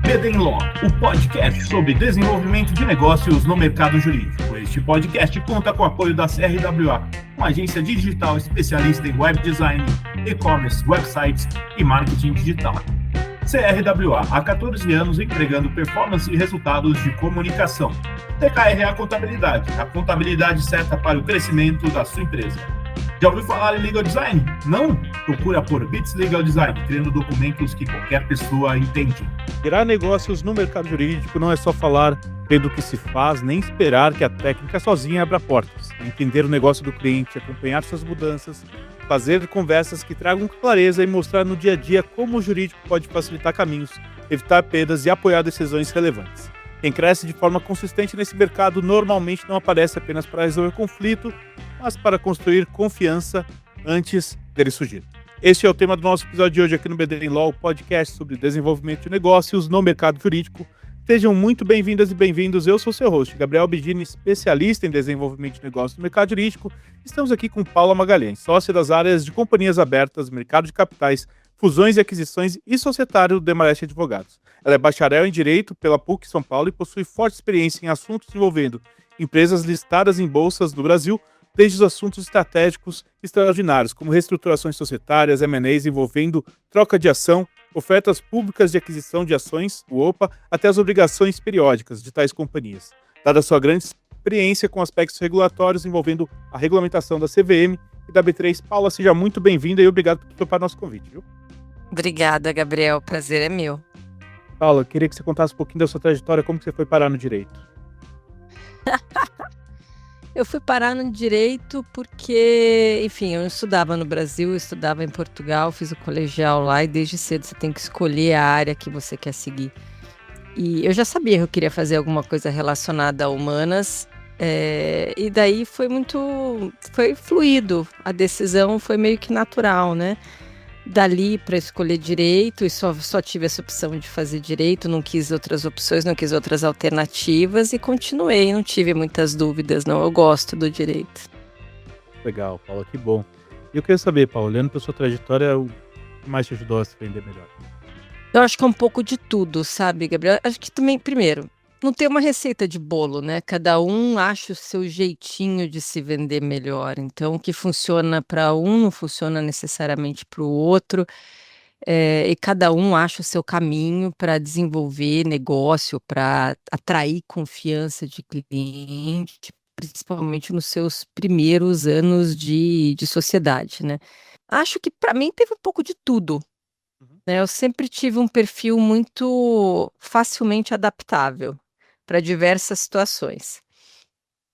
BD Law, o podcast sobre desenvolvimento de negócios no mercado jurídico. Este podcast conta com o apoio da CRWA, uma agência digital especialista em web design, e-commerce, websites e marketing digital. CRWA, há 14 anos entregando performance e resultados de comunicação. TKRA Contabilidade, a contabilidade certa para o crescimento da sua empresa. Já ouviu falar em Legal Design? Não? Procura por Bits Legal Design, criando documentos que qualquer pessoa entende. Gerar negócios no mercado jurídico não é só falar do que se faz, nem esperar que a técnica sozinha abra portas. Entender o negócio do cliente, acompanhar suas mudanças, fazer conversas que tragam clareza e mostrar no dia a dia como o jurídico pode facilitar caminhos, evitar perdas e apoiar decisões relevantes. Quem cresce de forma consistente nesse mercado normalmente não aparece apenas para resolver conflito, mas para construir confiança antes dele surgir. Este é o tema do nosso episódio de hoje aqui no BD Law, podcast sobre desenvolvimento de negócios no mercado jurídico. Sejam muito bem-vindas e bem-vindos. Eu sou seu host, Gabriel Bidini, especialista em desenvolvimento de negócios no mercado jurídico. Estamos aqui com Paula Magalhães, sócia das áreas de companhias abertas, mercado de capitais, fusões e aquisições e societário do Demarest Advogados. Ela é bacharel em Direito pela PUC São Paulo e possui forte experiência em assuntos envolvendo empresas listadas em bolsas do Brasil, desde os assuntos estratégicos extraordinários, como reestruturações societárias, M&As envolvendo troca de ação, ofertas públicas de aquisição de ações, o OPA, até as obrigações periódicas de tais companhias. Dada a sua grande experiência com aspectos regulatórios envolvendo a regulamentação da CVM e da B3, Paula, seja muito bem-vinda e obrigado por topar nosso convite, viu? Obrigada, Gabriel. O prazer é meu. Paula, queria que você contasse um pouquinho da sua trajetória, como que você foi parar no direito. Eu fui parar no direito porque, enfim, eu estudava no Brasil, eu estudava em Portugal, fiz o colegial lá e desde cedo você tem que escolher a área que você quer seguir. E eu já sabia que eu queria fazer alguma coisa relacionada a humanas, e daí foi fluido, a decisão foi meio que natural, né? Dali para escolher direito, e só tive essa opção de fazer direito, não quis outras opções, não quis outras alternativas e continuei, não tive muitas dúvidas, não, eu gosto do direito. Legal, Paula, que bom. E eu queria saber, Paula, olhando para sua trajetória, o que mais te ajudou a se vender melhor? Eu acho que é um pouco de tudo, sabe, Gabriel? Acho que também, primeiro, não tem uma receita de bolo, né? Cada um acha o seu jeitinho de se vender melhor. Então, o que funciona para um não funciona necessariamente para o outro. E cada um acha o seu caminho para desenvolver negócio, para atrair confiança de cliente, principalmente nos seus primeiros anos de sociedade, né? Acho que para mim teve um pouco de tudo. Né? Eu sempre tive um perfil muito facilmente adaptável para diversas situações.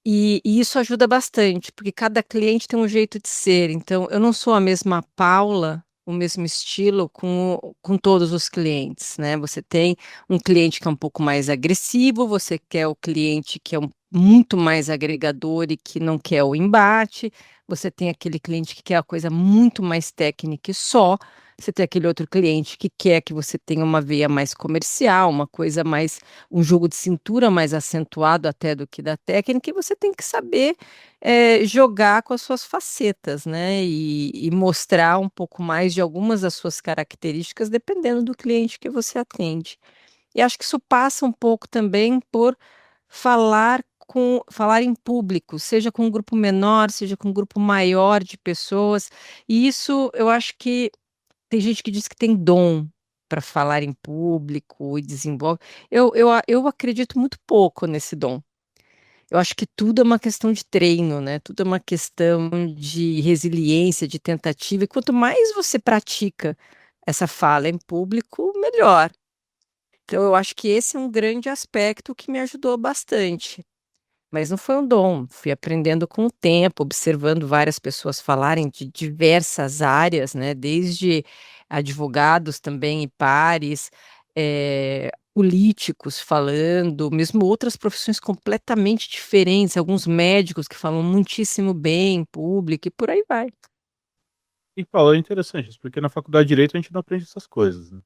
E isso ajuda bastante, porque cada cliente tem um jeito de ser. Então, eu não sou a mesma Paula, o mesmo estilo com todos os clientes, né? Você tem um cliente que é um pouco mais agressivo, você quer o cliente que é muito mais agregador e que não quer o embate, você tem aquele cliente que quer a coisa muito mais técnica e só. Você tem aquele outro cliente que quer que você tenha uma veia mais comercial, uma coisa mais, um jogo de cintura mais acentuado até do que da técnica, e você tem que saber jogar com as suas facetas, né? E mostrar um pouco mais de algumas das suas características, dependendo do cliente que você atende. E acho que isso passa um pouco também por falar em público, seja com um grupo menor, seja com um grupo maior de pessoas. E isso eu acho que tem gente que diz que tem dom para falar em público e desenvolve. Eu acredito muito pouco nesse dom. Eu acho que tudo é uma questão de treino, né? Tudo é uma questão de resiliência, de tentativa. E quanto mais você pratica essa fala em público, melhor. Então, eu acho que esse é um grande aspecto que me ajudou bastante. Mas não foi um dom, fui aprendendo com o tempo, observando várias pessoas falarem de diversas áreas, né? Desde advogados também e pares, políticos falando, mesmo outras profissões completamente diferentes, alguns médicos que falam muitíssimo bem em público e por aí vai. E, Paula, é interessante isso, porque na faculdade de Direito a gente não aprende essas coisas, né?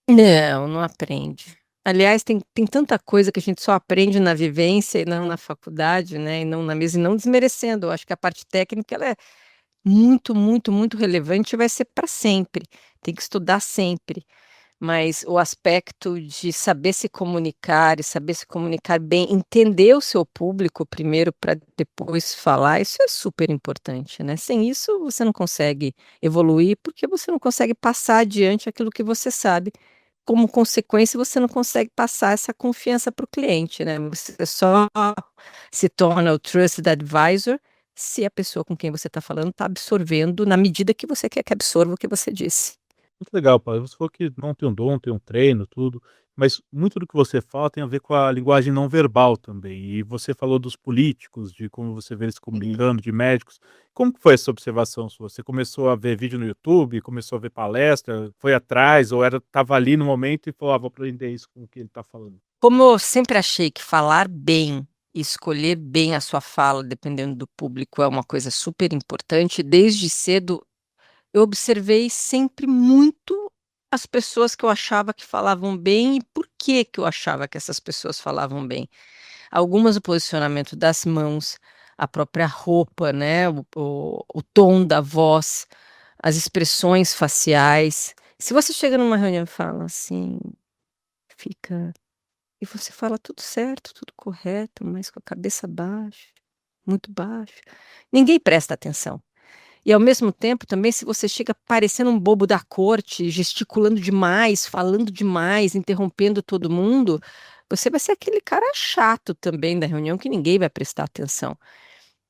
Não aprende. Aliás, tem tanta coisa que a gente só aprende na vivência e não na faculdade, né? E não na mesa, e não desmerecendo. Eu acho que a parte técnica ela é muito, muito, muito relevante e vai ser para sempre. Tem que estudar sempre. mas o aspecto de saber se comunicar e saber se comunicar bem, entender o seu público primeiro para depois falar, isso é super importante, né? Sem isso, você não consegue evoluir, porque você não consegue passar adiante aquilo que você sabe. Como consequência, você não consegue passar essa confiança para o cliente, né? Você só se torna o trusted advisor se a pessoa com quem você está falando está absorvendo na medida que você quer que absorva o que você disse. Muito legal, Paulo. Você falou que não tem um dom, tem um treino, tudo, mas muito do que você fala tem a ver com a linguagem não verbal também. E você falou dos políticos, de como você vê eles se comunicando, de médicos. Como que foi essa observação sua? Você começou a ver vídeo no YouTube, começou a ver palestra, foi atrás, ou estava ali no momento e falou, vou aprender isso com o que ele está falando? Como eu sempre achei que falar bem e escolher bem a sua fala, dependendo do público, é uma coisa super importante, desde cedo eu observei sempre muito as pessoas que eu achava que falavam bem e por que que eu achava que essas pessoas falavam bem. Algumas o posicionamento das mãos, a própria roupa, né, o tom da voz, as expressões faciais. Se você chega numa reunião e fala assim, fica e você fala tudo certo, tudo correto, mas com a cabeça baixa, muito baixo, ninguém presta atenção. E ao mesmo tempo também se você chega parecendo um bobo da corte, gesticulando demais, falando demais, interrompendo todo mundo, você vai ser aquele cara chato também da reunião que ninguém vai prestar atenção.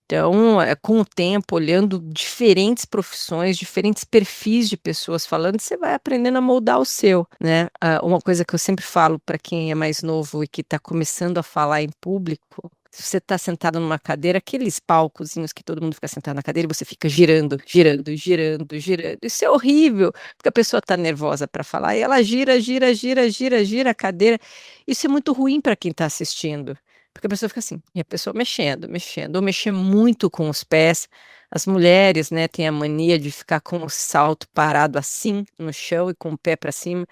Então, com o tempo, olhando diferentes profissões, diferentes perfis de pessoas falando, você vai aprendendo a moldar o seu, né? Uma coisa que eu sempre falo para quem é mais novo e que está começando a falar em público, se você está sentado numa cadeira, aqueles palcozinhos que todo mundo fica sentado na cadeira e você fica girando, girando, girando, girando. Isso é horrível, porque a pessoa está nervosa para falar e ela gira, gira, gira, gira, gira a cadeira. Isso é muito ruim para quem está assistindo. Porque a pessoa fica assim, e a pessoa mexendo, mexendo, ou mexer muito com os pés. As mulheres, né, têm a mania de ficar com o salto parado assim no chão e com o pé para cima,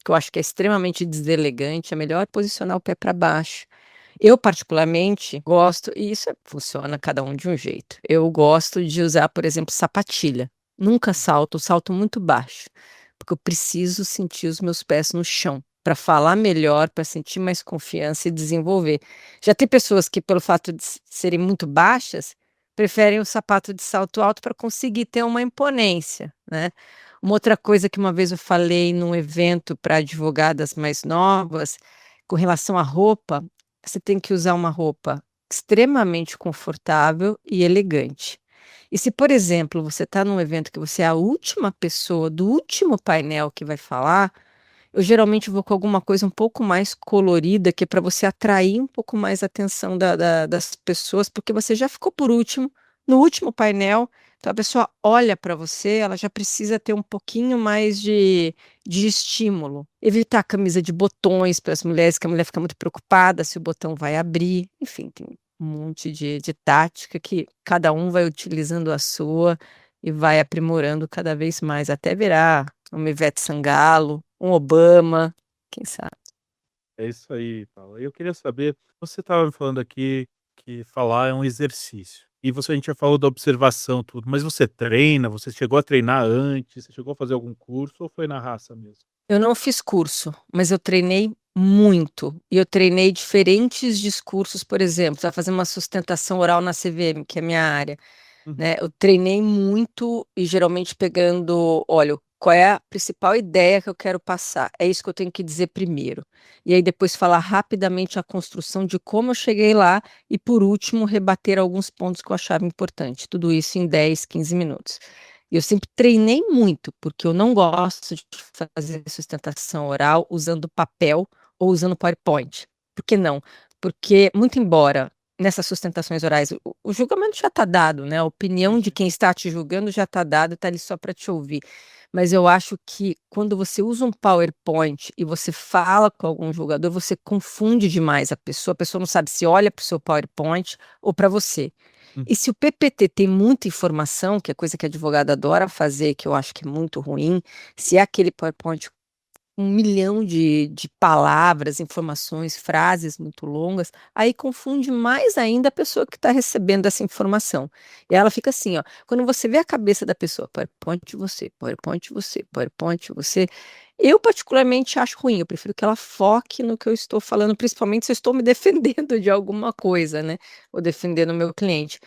que eu acho que é extremamente deselegante. É melhor posicionar o pé para baixo. Eu, particularmente, gosto, e isso funciona cada um de um jeito. Eu gosto de usar, por exemplo, sapatilha. Nunca salto muito baixo, porque eu preciso sentir os meus pés no chão para falar melhor, para sentir mais confiança e desenvolver. Já tem pessoas que, pelo fato de serem muito baixas, preferem o sapato de salto alto para conseguir ter uma imponência, né? Uma outra coisa que uma vez eu falei num evento para advogadas mais novas, com relação à roupa, você tem que usar uma roupa extremamente confortável e elegante. E se, por exemplo, você está num evento que você é a última pessoa do último painel que vai falar, eu geralmente vou com alguma coisa um pouco mais colorida, que é para você atrair um pouco mais a atenção das pessoas, porque você já ficou por último, no último painel, então a pessoa olha para você, ela já precisa ter um pouquinho mais de estímulo. Evitar camisa de botões para as mulheres, que a mulher fica muito preocupada se o botão vai abrir. Enfim, tem um monte de tática que cada um vai utilizando a sua e vai aprimorando cada vez mais, até virar uma Ivete Sangalo, um Obama, quem sabe. É isso aí, Paulo. Eu queria saber, você estava me falando aqui que falar é um exercício. E a gente já falou da observação, tudo, mas você treina? Você chegou a treinar antes? Você chegou a fazer algum curso ou foi na raça mesmo? Eu não fiz curso, mas eu treinei muito. E eu treinei diferentes discursos, por exemplo, estava fazendo uma sustentação oral na CVM, que é a minha área. Uhum. Né? Eu treinei muito e geralmente pegando, olha, qual é a principal ideia que eu quero passar? É isso que eu tenho que dizer primeiro. E aí depois falar rapidamente a construção de como eu cheguei lá e por último rebater alguns pontos que eu achava importante. Tudo isso em 10, 15 minutos. E eu sempre treinei muito, porque eu não gosto de fazer sustentação oral usando papel ou usando PowerPoint. Por que não? Porque, muito embora nessas sustentações orais, o julgamento já está dado, né? A opinião de quem está te julgando já está dada, está ali só para te ouvir. Mas eu acho que quando você usa um PowerPoint e você fala com algum julgador, você confunde demais a pessoa não sabe se olha para o seu PowerPoint ou para você. Hum. E se o PPT tem muita informação, que é coisa que a advogada adora fazer, que eu acho que é muito ruim, se é aquele PowerPoint um milhão de palavras, informações, frases muito longas, aí confunde mais ainda a pessoa que está recebendo essa informação. E ela fica assim, ó, quando você vê a cabeça da pessoa, PowerPoint você, PowerPoint você, PowerPoint você, eu particularmente acho ruim, eu prefiro que ela foque no que eu estou falando, principalmente se eu estou me defendendo de alguma coisa, né, ou defendendo o meu cliente.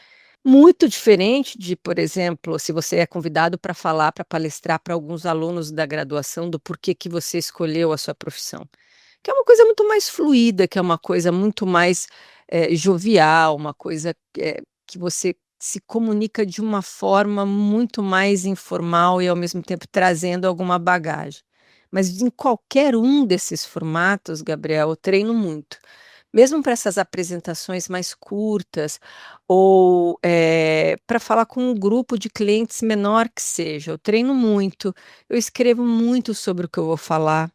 Muito diferente de, por exemplo, se você é convidado para falar, para palestrar para alguns alunos da graduação do porquê que você escolheu a sua profissão, que é uma coisa muito mais fluida, que é uma coisa muito mais jovial, uma coisa que você se comunica de uma forma muito mais informal e ao mesmo tempo trazendo alguma bagagem. Mas em qualquer um desses formatos, Gabriel, eu treino muito. Mesmo para essas apresentações mais curtas, ou para falar com um grupo de clientes menor que seja, eu treino muito, eu escrevo muito sobre o que eu vou falar,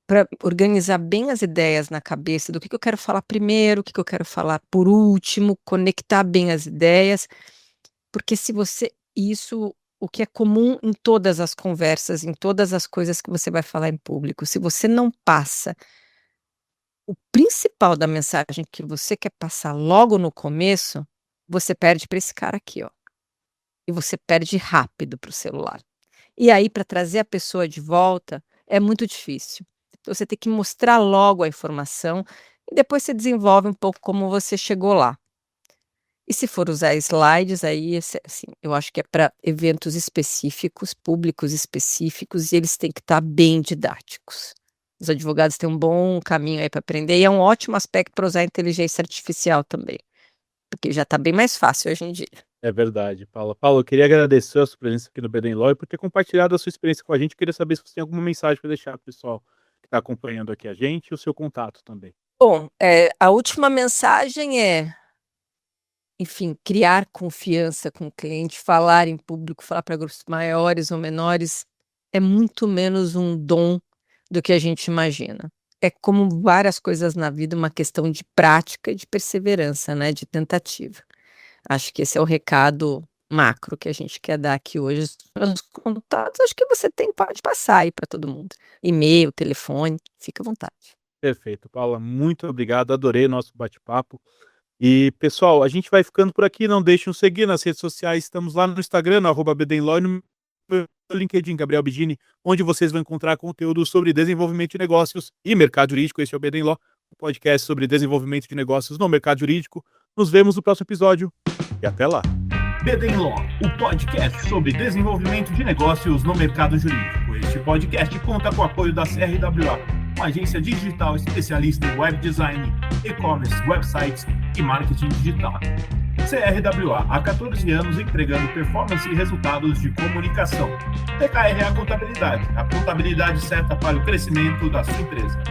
para organizar bem as ideias na cabeça do que eu quero falar primeiro, o que eu quero falar por último, conectar bem as ideias, porque se você isso o que é comum em todas as conversas, em todas as coisas que você vai falar em público, se você não passa o principal da mensagem que você quer passar logo no começo, você perde para esse cara aqui, ó. E você perde rápido para o celular. E aí, para trazer a pessoa de volta, é muito difícil. Então, você tem que mostrar logo a informação e depois você desenvolve um pouco como você chegou lá. E se for usar slides, aí, assim, eu acho que é para eventos específicos, públicos específicos, e eles têm que estar bem didáticos. Os advogados têm um bom caminho aí para aprender, e é um ótimo aspecto para usar a inteligência artificial também, porque já está bem mais fácil hoje em dia. É verdade, Paula. Paula, eu queria agradecer a sua presença aqui no BD Law e por ter compartilhado a sua experiência com a gente. Queria saber se você tem alguma mensagem para deixar para o pessoal que está acompanhando aqui a gente e o seu contato também. Bom, a última mensagem é, enfim, criar confiança com o cliente, falar em público, falar para grupos maiores ou menores, é muito menos um dom do que a gente imagina. É como várias coisas na vida, uma questão de prática e de perseverança, né, de tentativa. Acho que esse é o recado macro que a gente quer dar aqui hoje. Os contatos, acho que você pode passar aí para todo mundo. E-mail, telefone, fica à vontade. Perfeito, Paula, muito obrigado, adorei o nosso bate-papo. E, pessoal, a gente vai ficando por aqui, não deixem de nos seguir nas redes sociais, estamos lá no Instagram, no @BDinLaw, e no LinkedIn, Gabriel Bidini, onde vocês vão encontrar conteúdo sobre desenvolvimento de negócios e mercado jurídico. Esse é o BD Law, um podcast sobre desenvolvimento de negócios no mercado jurídico. Nos vemos no próximo episódio e até lá. BD Law, o podcast sobre desenvolvimento de negócios no mercado jurídico. Este podcast conta com o apoio da CRWA, uma agência digital especialista em web design, e-commerce, websites e marketing digital. CRWA, há 14 anos entregando performance e resultados de comunicação. TKRA Contabilidade, a contabilidade certa para o crescimento da sua empresa.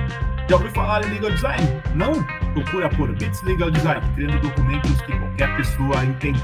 Já ouviu falar em Legal Design? Não? Procura por Bits Legal Design, criando documentos que qualquer pessoa entende.